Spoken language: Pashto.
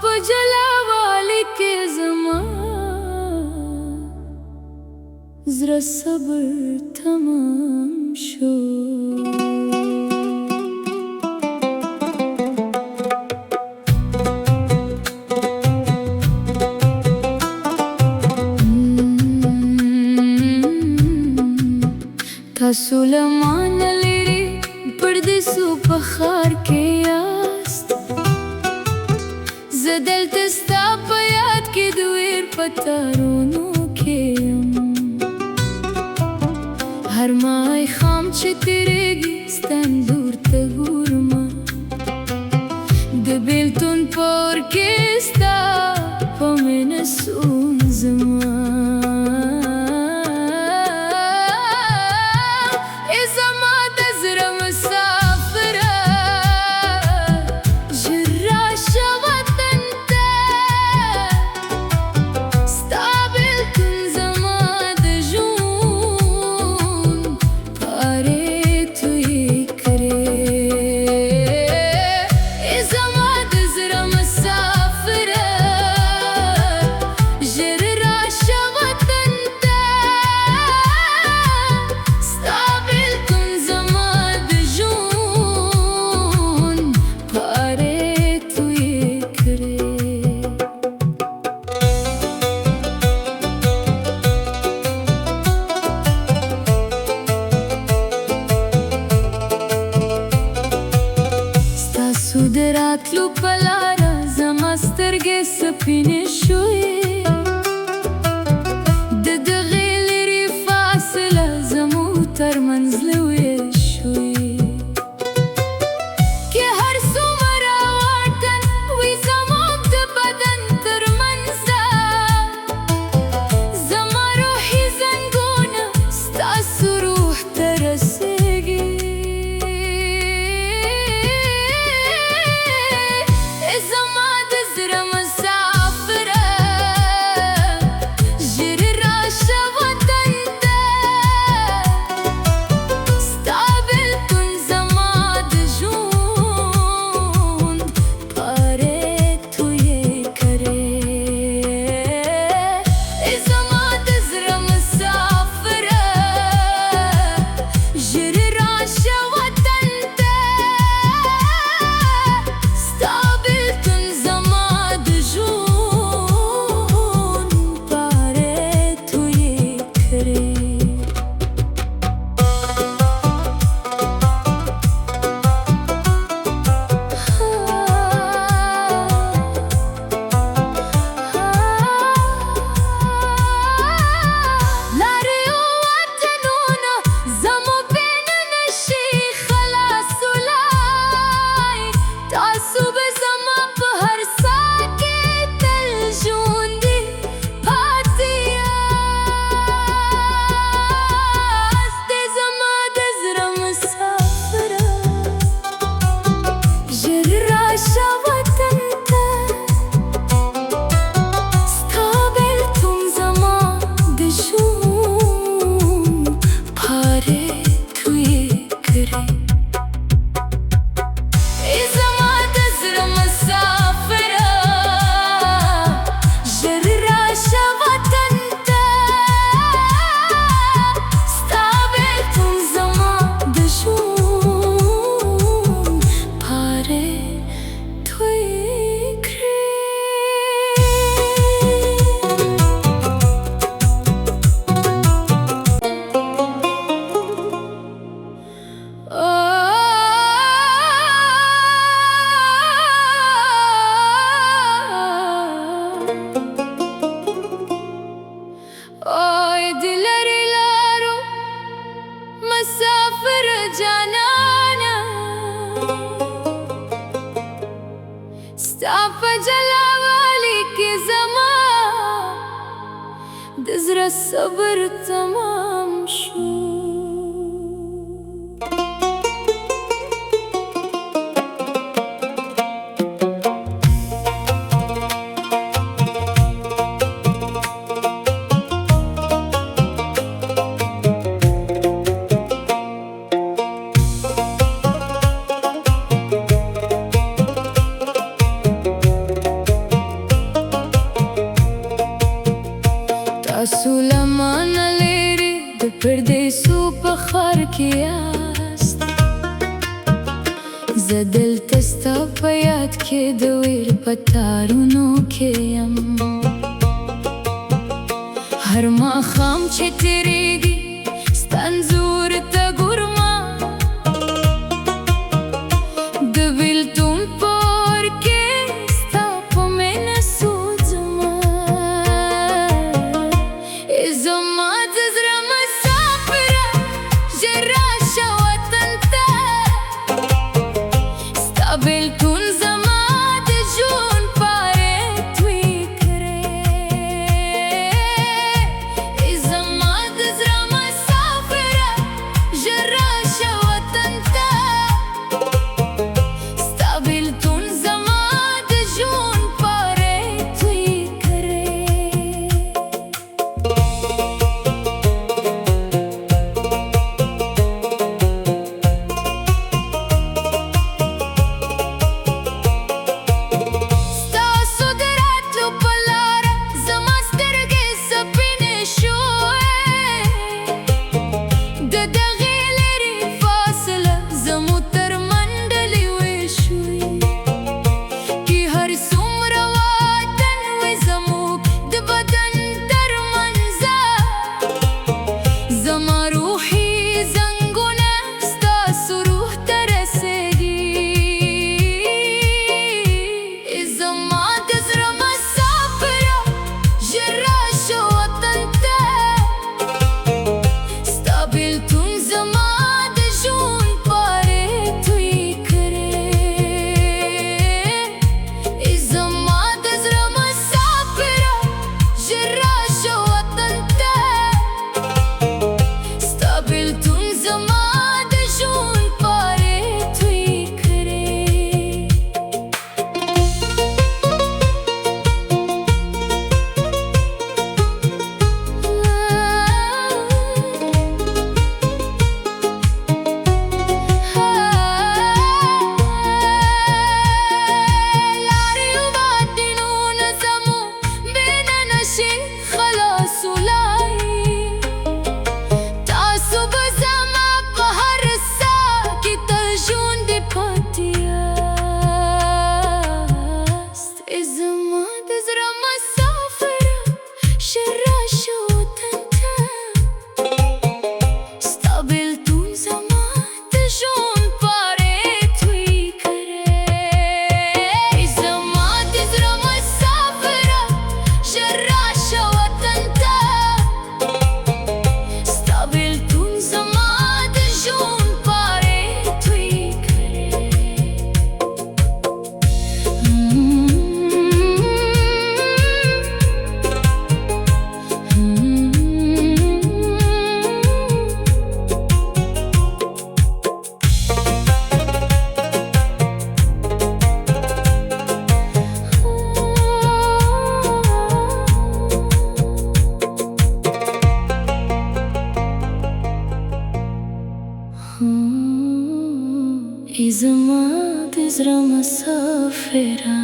په جلاوالي کې زما زړه صبر تمام شو. تاسو له مانه لرې پردیسو په ښار کې یاست، زه دلته ستا په یاد کې د ویر په تارونو کې یم. هر ماښام چې تېرېږي ستا انځور ته ګورمه، د بېلتون په اور کې ستا په مینه سوځمه. د راتلو په لاره زما سترګې سپینې شوې، د دغې لرې فاصله زموږ ترمنځ لویې شوې. که هر څومره واټن وي زموږ د بدن ترمنځه، زما روحي زنګونه ستاسو روح ته رسېږي. مسافر جانانا ستا په جلاوالي کې زما د زړه صبر تمام شو. دلته ستا په یاد کې د ویر په تارونو کې یم هر ماښام چې تېرېږي ستا انځور ته ګورمه د بېلتون په اور کې ستا په مینه سوځمه ای زما د زړه مسافره ژر راشه وطن ته ستا بېلتون زما د ژوند پارې توی کړې ای زما د زړه مسافره ژر راشه وطن ته ستا بېلتون زما د ژوند پارې توی کړې ستاسو د راتلو په لاره زما سترګې سپینې شوې د دغې لرې فاصله زموږ تر منډلې وشوې که هر څومره واټن وي زموږ د بدن ترمنځه زما روحي زنګونه ستاسو روح ته رسېږي ای زما د زړه مسافره ژر راشه وطن ته ستا بېلتون زما د ژوند پارې توی کړې ای زما د زړه مسافره ژر راشه وطن ته ستا بېلتون زما د ژوند پارې توی کړې لارې وباطنونه زموږ بېنه نشي خلاصولی تاسو به زما په هر ساه کې تل ژوندي پاتې یاست ای زما د زړه مسافره ژر راشه وطن ته ستا بېلتون زما د ژوند پارې توی کړې ای زما د زړه مسافره ژر راشه وطن ته ستا بېلتون زما د ژوند پارې توی کړې ای زما د زړه مسافره